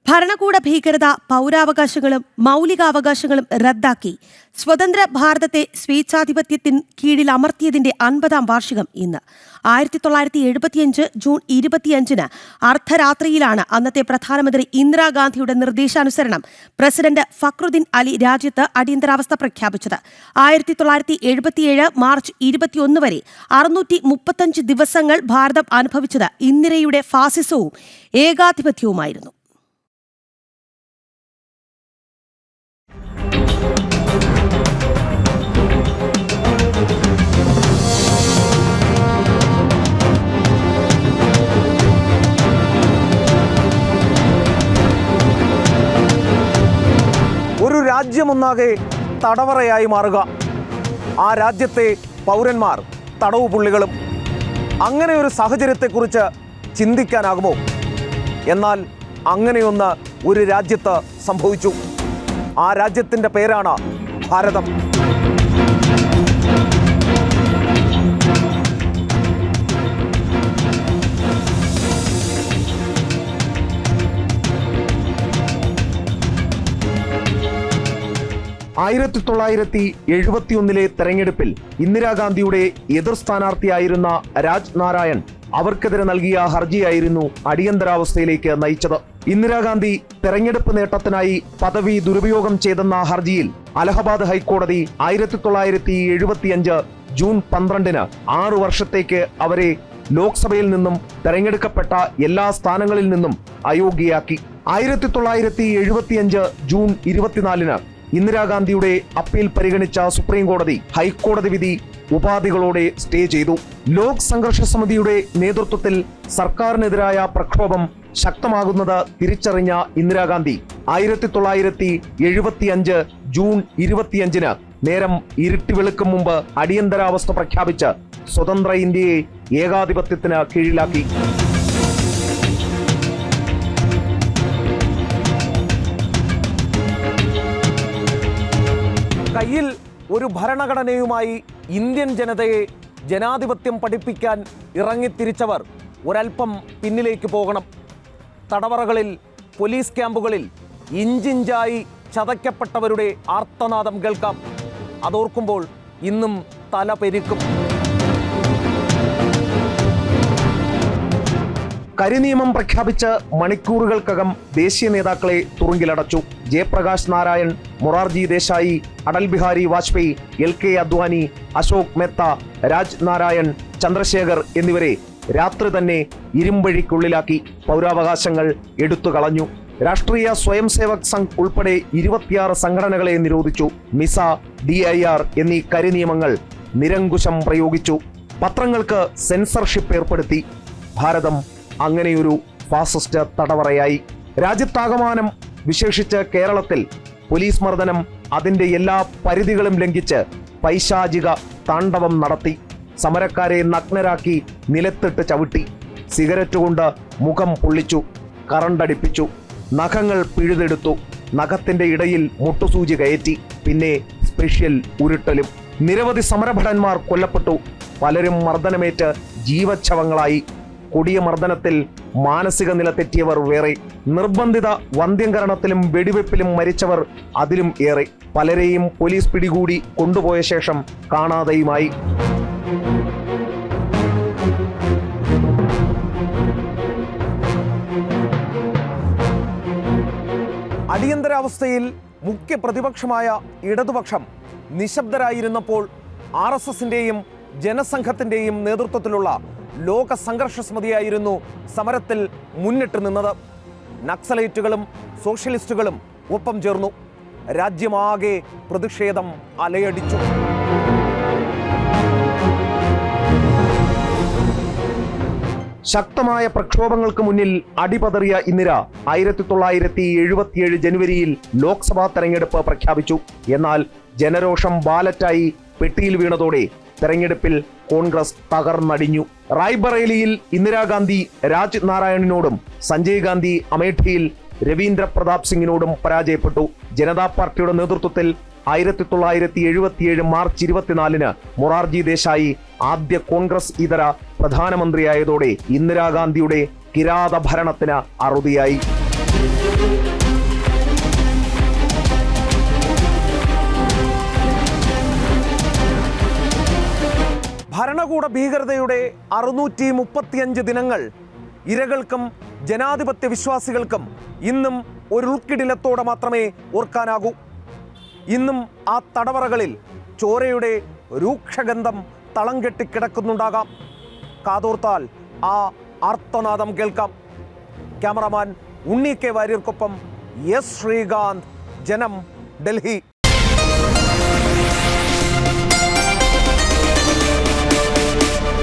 ഭരണകൂട ഭീകരത, പൗരാവകാശങ്ങളും മൗലികാവകാശങ്ങളും റദ്ദാക്കി സ്വതന്ത്ര ഭാരതത്തെ സ്വേച്ഛാധിപത്യത്തിന് കീഴിൽ അമർത്തിയതിന്റെ 50-ാം വാർഷികം ഇന്ന്. 1975 ജൂൺ 25-ന് അർദ്ധരാത്രിയിലാണ് അന്നത്തെ പ്രധാനമന്ത്രി ഇന്ദിരാഗാന്ധിയുടെ നിർദ്ദേശാനുസരണം പ്രസിഡന്റ് ഫക്രുദ്ദീൻ അലി രാജ്യത്ത് അടിയന്തരാവസ്ഥ പ്രഖ്യാപിച്ചത്. 1977 മാർച്ച് 21 വരെ 635 ദിവസങ്ങൾ ഭാരതം അനുഭവിച്ചത് ഇന്ദിരയുടെ ഫാസിസവും ഏകാധിപത്യവുമായിരുന്നു. ഒരു രാജ്യമൊന്നാകെ തടവറയായി മാറുക, ആ രാജ്യത്തെ പൗരന്മാർ തടവുപുള്ളികളും. അങ്ങനെ ഒരു സാഹചര്യത്തെക്കുറിച്ച് ചിന്തിക്കാനാകുമോ? എന്നാൽ അങ്ങനെയൊന്ന് ഒരു രാജ്യത്ത് സംഭവിച്ചു. ആ രാജ്യത്തിൻ്റെ പേരാണ് ഭാരതം. ആയിരത്തി 1971 തെരഞ്ഞെടുപ്പിൽ ഇന്ദിരാഗാന്ധിയുടെ എതിർ സ്ഥാനാർത്ഥിയായിരുന്ന രാജ് നാരായൺ അവർക്കെതിരെ നൽകിയ ഹർജിയായിരുന്നു അടിയന്തരാവസ്ഥയിലേക്ക് നയിച്ചത്. ഇന്ദിരാഗാന്ധി തെരഞ്ഞെടുപ്പ് നേട്ടത്തിനായി പദവി ദുരുപയോഗം ചെയ്തെന്ന ഹർജിയിൽ അലഹബാദ് ഹൈക്കോടതി 1975 ജൂൺ 12-ന് 6 വർഷത്തേക്ക് അവരെ ലോക്സഭയിൽ നിന്നും തെരഞ്ഞെടുക്കപ്പെട്ട എല്ലാ സ്ഥാനങ്ങളിൽ നിന്നും അയോഗ്യയാക്കി. 1975 ജൂൺ 24-ന് ഇന്ദിരാഗാന്ധിയുടെ അപ്പീൽ പരിഗണിച്ച സുപ്രീം കോടതി ഹൈക്കോടതി വിധി ഉപാധികളോടെ സ്റ്റേ ചെയ്തു. ലോക് സംഘർഷ സമിതിയുടെ നേതൃത്വത്തിൽ സർക്കാരിനെതിരായ പ്രക്ഷോഭം ശക്തമാകുന്നത് തിരിച്ചറിഞ്ഞ ഇന്ദിരാഗാന്ധി 1975 ജൂൺ 25-ന് നേരം ഇരുട്ടി വെളുക്കും മുമ്പ് അടിയന്തരാവസ്ഥ പ്രഖ്യാപിച്ച് സ്വതന്ത്ര ഇന്ത്യയെ ഏകാധിപത്യത്തിന് കീഴിലാക്കി. കയ്യിൽ ഒരു ഭരണഘടനയുമായി ഇന്ത്യൻ ജനതയെ ജനാധിപത്യം പഠിപ്പിക്കാൻ ഇറങ്ങിത്തിരിച്ചവർ ഒരൽപ്പം പിന്നിലേക്ക് പോകണം. തടവറകളിൽ, പോലീസ് ക്യാമ്പുകളിൽ ഇഞ്ചിഞ്ചായി ചതയ്ക്കപ്പെട്ടവരുടെ ആർത്തനാദം കേൾക്കാം. അതോർക്കുമ്പോൾ ഇന്നും തല പെരുക്കും. കരിനിയമം പ്രഖ്യാപിച്ച് മണിക്കൂറുകൾക്കകം ദേശീയ നേതാക്കളെ തുറുങ്കിലടച്ചു. ജയപ്രകാശ് നാരായൺ, മൊറാർജി ദേശായി, അടൽ ബിഹാരി വാജ്പേയി, LK അദ്വാനി, അശോക് മെഹ്ത്ത, രാജ് നാരായൺ, ചന്ദ്രശേഖർ എന്നിവരെ രാത്രി തന്നെ ഇരുമ്പഴിക്കുള്ളിലാക്കി. പൗരാവകാശങ്ങൾ എടുത്തു കളഞ്ഞു. രാഷ്ട്രീയ സ്വയം സേവക് സംഘ് ഉൾപ്പെടെ 26 സംഘടനകളെ നിരോധിച്ചു. മിസ, DIR എന്നീ കരിനിയമങ്ങൾ നിരങ്കുശം പ്രയോഗിച്ചു. പത്രങ്ങൾക്ക് സെൻസർഷിപ്പ് ഏർപ്പെടുത്തി. ഭാരതം അങ്ങനെയൊരു ഫാസിസ്റ്റ് തടവറയായി. രാജ്യത്താകമാനം, വിശേഷിച്ച് കേരളത്തിൽ പോലീസ് മർദ്ദനം അതിൻ്റെ എല്ലാ പരിധികളും ലംഘിച്ച് പൈശാചിക താണ്ഡവം നടത്തി. സമരക്കാരെ നഗ്നരാക്കി നിലത്തിട്ട് ചവിട്ടി. സിഗരറ്റ് കൊണ്ട് മുഖം പൊള്ളിച്ചു, കറണ്ടടിപ്പിച്ചു, നഖങ്ങൾ പിഴുതെടുത്തു, നഖത്തിന്റെ ഇടയിൽ മുട്ടുസൂചി കയറ്റി, പിന്നെ സ്പെഷ്യൽ ഉരുട്ടലും. നിരവധി സമരഭടന്മാർ കൊല്ലപ്പെട്ടു. പലരും മർദ്ദനമേറ്റ് ജീവച്ഛവങ്ങളായി. കൊടിയ മർദ്ദനത്തിൽ മാനസിക നില തെറ്റിയവർ വേറെ. നിർബന്ധിത വന്ധ്യംകരണത്തിലും വെടിവെപ്പിലും മരിച്ചവർ അതിലും ഏറെ. പലരെയും പോലീസ് പിടികൂടി കൊണ്ടുപോയ ശേഷം കാണാതെയുമായി. അടിയന്തരാവസ്ഥയിൽ മുഖ്യ പ്രതിപക്ഷമായ ഇടതുപക്ഷം നിശബ്ദരായിരുന്നപ്പോൾ RSSന്റെയും ജനസംഘത്തിന്റെയും നേതൃത്വത്തിലുള്ള ലോക സംഘർഷ സമിതിയായിരുന്നു സമരത്തിൽ മുന്നിട്ട് നിന്നത്. നക്സലൈറ്റുകളും സോഷ്യലിസ്റ്റുകളും ഒപ്പം ചേർന്നു. രാജ്യമാകെ പ്രതിഷേധം അലയടിച്ചു. ശക്തമായ പ്രക്ഷോഭങ്ങൾക്ക് മുന്നിൽ അടിപതറിയ ഇന്ദിര 1977 ജനുവരിയിൽ ലോക്സഭാ തെരഞ്ഞെടുപ്പ് പ്രഖ്യാപിച്ചു. എന്നാൽ ജനരോഷം ബാലറ്റായി പെട്ടിയിൽ വീണതോടെ തെരഞ്ഞെടുപ്പിൽ കോൺഗ്രസ് തകർന്നടിഞ്ഞു. റായ്ബറേലിയിൽ ഇന്ദിരാഗാന്ധി രാജ് നാരായണിനോടും സഞ്ജയ് ഗാന്ധി അമേഠിയിൽ രവീന്ദ്ര പ്രതാപ് സിംഗിനോടും പരാജയപ്പെട്ടു. ജനതാ പാർട്ടിയുടെ നേതൃത്വത്തിൽ 1977 മാർച്ച് 24-ന് മൊറാർജി ദേശായി ആദ്യ കോൺഗ്രസ് ഇതര പ്രധാനമന്ത്രിയായതോടെ ഇന്ദിരാഗാന്ധിയുടെ കിരാത ഭരണത്തിന് അറുതിയായി. ഭരണകൂട ഭീകരതയുടെ 635 ദിനങ്ങൾ ഇരകൾക്കും ജനാധിപത്യ വിശ്വാസികൾക്കും ഇന്നും ഒരു ഉൾക്കിടിലത്തോടെ മാത്രമേ ഓർക്കാനാകൂ. ഇന്നും ആ തടവറകളിൽ ചോരയുടെ രൂക്ഷഗന്ധം തളം കെട്ടിക്കിടക്കുന്നുണ്ടാകാം. കാതോർത്താൽ ആ ആർത്തനാദം കേൾക്കാം. ക്യാമറമാൻ ഉണ്ണി കെ വാര്യർക്കൊപ്പം എസ് ശ്രീകാന്ത്, ജനം, ഡൽഹി.